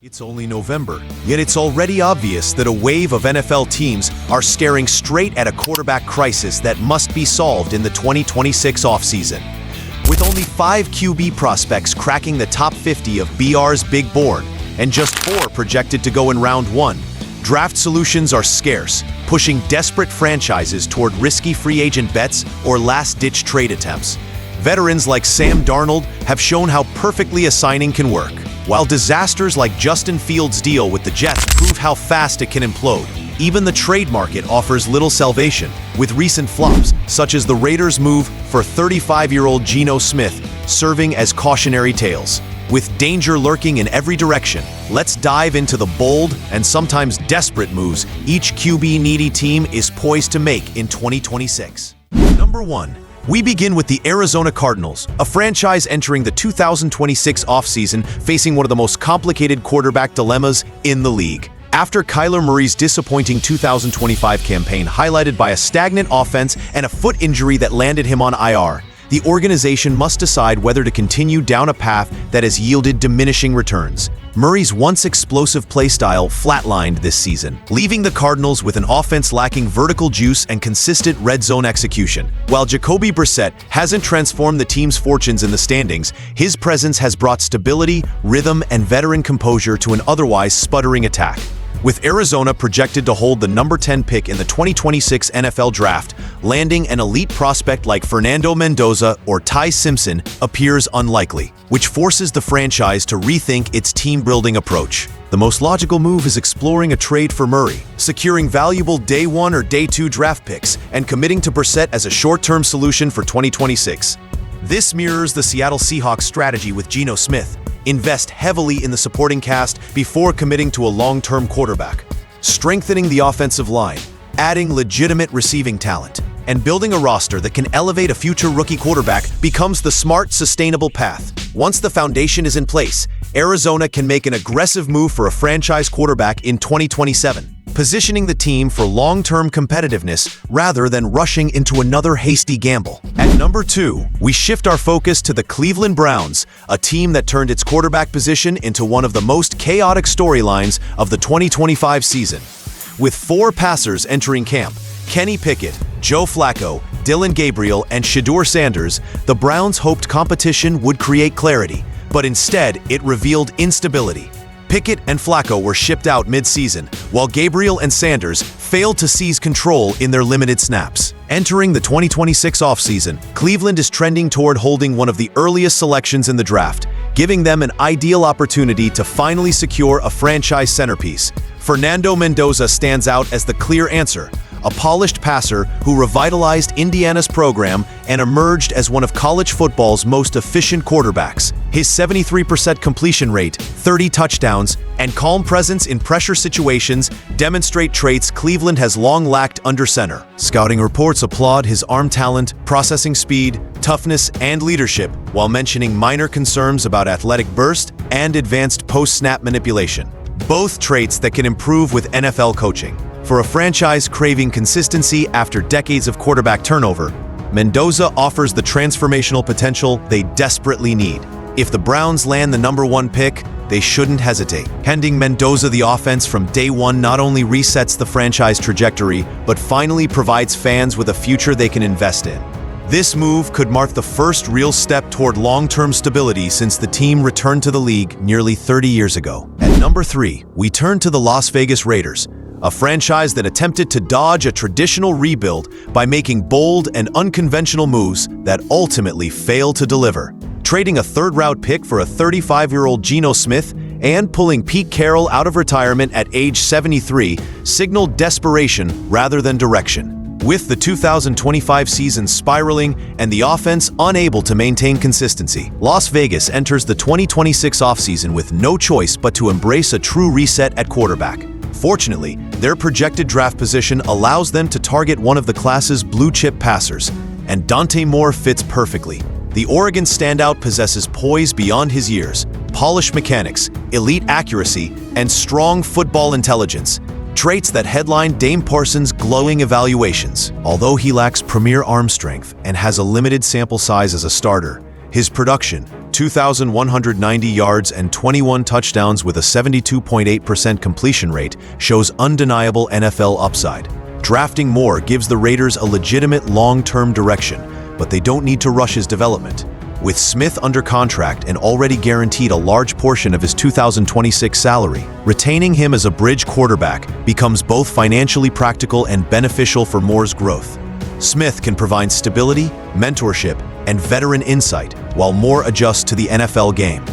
It's only November, yet it's already obvious that a wave of NFL teams are staring straight at a quarterback crisis that must be solved in the 2026 offseason. With only 5 QB prospects cracking the top 50 of BR's big board, and just 4 projected to go in round 1, draft solutions are scarce, pushing desperate franchises toward risky free agent bets or last-ditch trade attempts. Veterans like Sam Darnold have shown how perfectly a signing can work, while disasters like Justin Fields' deal with the Jets prove how fast it can implode. Even the trade market offers little salvation, with recent flops, such as the Raiders' move for 35-year-old Geno Smith, serving as cautionary tales. With danger lurking in every direction, let's dive into the bold and sometimes desperate moves each QB-needy team is poised to make in 2026. Number 1. We begin with the Arizona Cardinals, a franchise entering the 2026 offseason facing one of the most complicated quarterback dilemmas in the league. After Kyler Murray's disappointing 2025 campaign highlighted by a stagnant offense and a foot injury that landed him on IR, the organization must decide whether to continue down a path that has yielded diminishing returns. Murray's once explosive play style flatlined this season, leaving the Cardinals with an offense lacking vertical juice and consistent red zone execution. While Jacoby Brissett hasn't transformed the team's fortunes in the standings, his presence has brought stability, rhythm, and veteran composure to an otherwise sputtering attack. With Arizona projected to hold the number 10 pick in the 2026 NFL Draft, landing an elite prospect like Fernando Mendoza or Ty Simpson appears unlikely, which forces the franchise to rethink its team-building approach. The most logical move is exploring a trade for Murray, securing valuable Day 1 or Day 2 draft picks, and committing to Brissett as a short-term solution for 2026. This mirrors the Seattle Seahawks strategy with Geno Smith. Invest heavily in the supporting cast before committing to a long-term quarterback. Strengthening the offensive line, adding legitimate receiving talent, and building a roster that can elevate a future rookie quarterback becomes the smart, sustainable path. Once the foundation is in place, Arizona can make an aggressive move for a franchise quarterback in 2027, positioning the team for long-term competitiveness rather than rushing into another hasty gamble. At number 2, we shift our focus to the Cleveland Browns, a team that turned its quarterback position into one of the most chaotic storylines of the 2025 season. With 4 passers entering camp, Kenny Pickett, Joe Flacco, Dylan Gabriel, and Shedeur Sanders, the Browns hoped competition would create clarity, but instead it revealed instability. Pickett and Flacco were shipped out mid-season, while Gabriel and Sanders failed to seize control in their limited snaps. Entering the 2026 offseason, Cleveland is trending toward holding one of the earliest selections in the draft, giving them an ideal opportunity to finally secure a franchise centerpiece. Fernando Mendoza stands out as the clear answer, a polished passer who revitalized Indiana's program and emerged as one of college football's most efficient quarterbacks. His 73% completion rate, 30 touchdowns, and calm presence in pressure situations demonstrate traits Cleveland has long lacked under center. Scouting reports applaud his arm talent, processing speed, toughness, and leadership, while mentioning minor concerns about athletic burst and advanced post-snap manipulation, both traits that can improve with NFL coaching. For a franchise craving consistency after decades of quarterback turnover, Mendoza offers the transformational potential they desperately need. If the Browns land the number 1 pick, they shouldn't hesitate. Handing Mendoza the offense from day 1 not only resets the franchise trajectory, but finally provides fans with a future they can invest in. This move could mark the first real step toward long-term stability since the team returned to the league nearly 30 years ago. At number 3, we turn to the Las Vegas Raiders, a franchise that attempted to dodge a traditional rebuild by making bold and unconventional moves that ultimately failed to deliver. Trading a 3rd-round pick for a 35-year-old Geno Smith and pulling Pete Carroll out of retirement at age 73 signaled desperation rather than direction. With the 2025 season spiraling and the offense unable to maintain consistency, Las Vegas enters the 2026 offseason with no choice but to embrace a true reset at quarterback. Fortunately, their projected draft position allows them to target one of the class's blue-chip passers, and Dante Moore fits perfectly. The Oregon standout possesses poise beyond his years, polished mechanics, elite accuracy, and strong football intelligence, traits that headline Dame Parsons' glowing evaluations. Although he lacks premier arm strength and has a limited sample size as a starter, his production, 2,190 yards and 21 touchdowns with a 72.8% completion rate shows undeniable NFL upside. Drafting Moore gives the Raiders a legitimate long-term direction, but they don't need to rush his development. With Smith under contract and already guaranteed a large portion of his 2026 salary, retaining him as a bridge quarterback becomes both financially practical and beneficial for Moore's growth. Smith can provide stability, mentorship, and veteran insight, while Moore adjusts to the NFL game.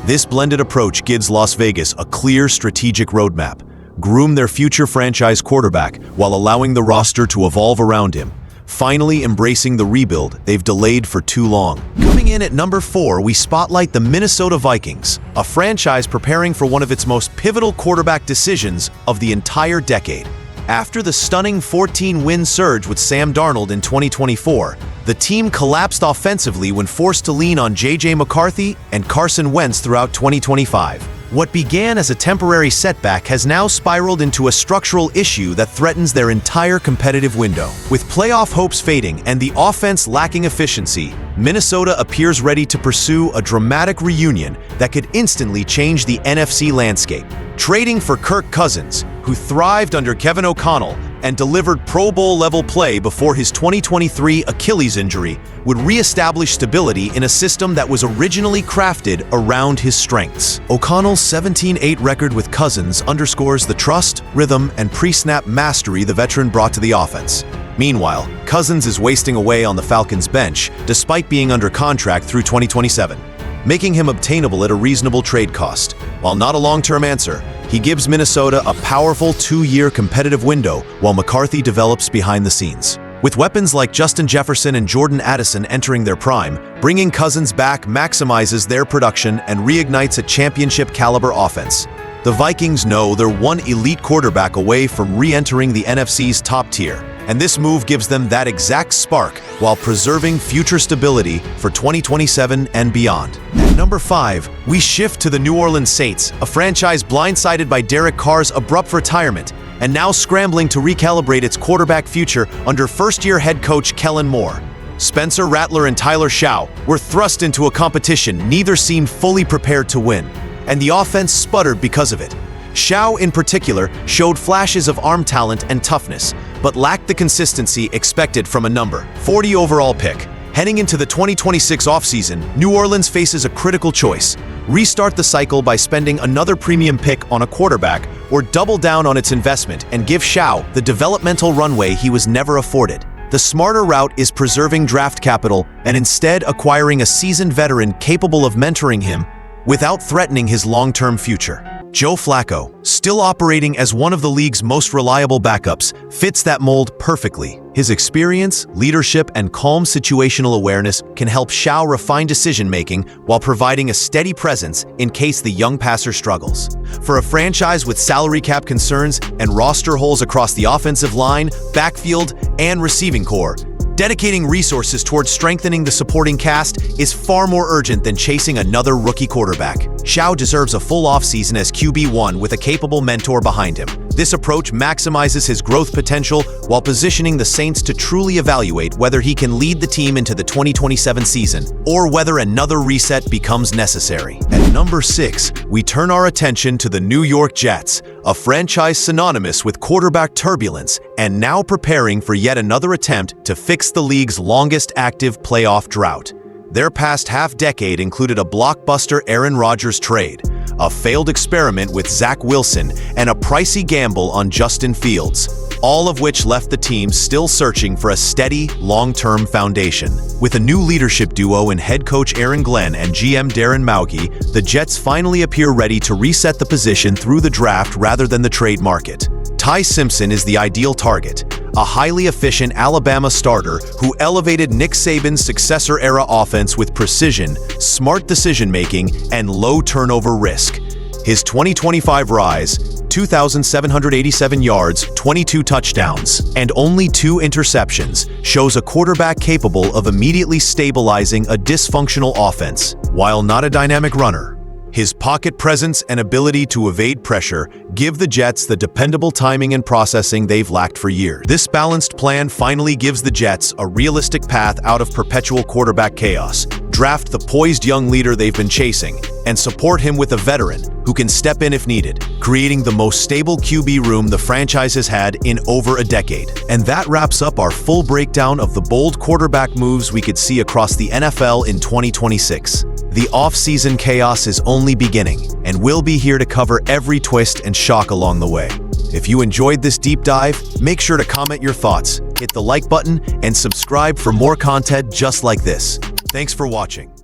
This blended approach gives Las Vegas a clear strategic roadmap: groom their future franchise quarterback while allowing the roster to evolve around him, finally embracing the rebuild they've delayed for too long. Coming in at number 4, we spotlight the Minnesota Vikings, a franchise preparing for one of its most pivotal quarterback decisions of the entire decade. After the stunning 14-win surge with Sam Darnold in 2024, the team collapsed offensively when forced to lean on J.J. McCarthy and Carson Wentz throughout 2025. What began as a temporary setback has now spiraled into a structural issue that threatens their entire competitive window. With playoff hopes fading and the offense lacking efficiency, Minnesota appears ready to pursue a dramatic reunion that could instantly change the NFC landscape. Trading for Kirk Cousins, who thrived under Kevin O'Connell and delivered Pro Bowl-level play before his 2023 Achilles injury, would re-establish stability in a system that was originally crafted around his strengths. O'Connell's 17-8 record with Cousins underscores the trust, rhythm, and pre-snap mastery the veteran brought to the offense. Meanwhile, Cousins is wasting away on the Falcons' bench despite being under contract through 2027, making him obtainable at a reasonable trade cost. While not a long-term answer, he gives Minnesota a powerful 2-year competitive window while McCarthy develops behind the scenes. With weapons like Justin Jefferson and Jordan Addison entering their prime, bringing Cousins back maximizes their production and reignites a championship-caliber offense. The Vikings know they're one elite quarterback away from re-entering the NFC's top tier, and this move gives them that exact spark while preserving future stability for 2027 and beyond. At number 5, we shift to the New Orleans Saints, a franchise blindsided by Derek Carr's abrupt retirement and now scrambling to recalibrate its quarterback future under first-year head coach Kellen Moore. Spencer Rattler and Tyler Shaw were thrust into a competition neither seemed fully prepared to win, and the offense sputtered because of it. Shaw, in particular, showed flashes of arm talent and toughness, but lacked the consistency expected from a number 40 overall pick. Heading into the 2026 offseason, New Orleans faces a critical choice: restart the cycle by spending another premium pick on a quarterback, or double down on its investment and give Shaw the developmental runway he was never afforded. The smarter route is preserving draft capital and instead acquiring a seasoned veteran capable of mentoring him without threatening his long-term future. Joe Flacco, still operating as one of the league's most reliable backups, fits that mold perfectly. His experience, leadership, and calm situational awareness can help Shaw refine decision-making while providing a steady presence in case the young passer struggles. For a franchise with salary cap concerns and roster holes across the offensive line, backfield, and receiving core, dedicating resources towards strengthening the supporting cast is far more urgent than chasing another rookie quarterback. Shaw deserves a full offseason as QB1 with a capable mentor behind him. This approach maximizes his growth potential while positioning the Saints to truly evaluate whether he can lead the team into the 2027 season or whether another reset becomes necessary. At number 6, we turn our attention to the New York Jets, a franchise synonymous with quarterback turbulence and now preparing for yet another attempt to fix the league's longest active playoff drought. Their past half-decade included a blockbuster Aaron Rodgers trade, a failed experiment with Zach Wilson, and a pricey gamble on Justin Fields, all of which left the team still searching for a steady, long-term foundation. With a new leadership duo in head coach Aaron Glenn and GM Darren Mauge, the Jets finally appear ready to reset the position through the draft rather than the trade market. Ty Simpson is the ideal target, a highly efficient Alabama starter who elevated Nick Saban's successor-era offense with precision, smart decision-making, and low turnover risk. His 2025 rise, 2,787 yards, 22 touchdowns, and only 2 interceptions, shows a quarterback capable of immediately stabilizing a dysfunctional offense. While not a dynamic runner, his pocket presence and ability to evade pressure give the Jets the dependable timing and processing they've lacked for years. This balanced plan finally gives the Jets a realistic path out of perpetual quarterback chaos, draft the poised young leader they've been chasing, and support him with a veteran who can step in if needed, creating the most stable QB room the franchise has had in over a decade. And that wraps up our full breakdown of the bold quarterback moves we could see across the NFL in 2026. The off-season chaos is only beginning, and we'll be here to cover every twist and shock along the way. If you enjoyed this deep dive, make sure to comment your thoughts, hit the like button, and subscribe for more content just like this. Thanks for watching.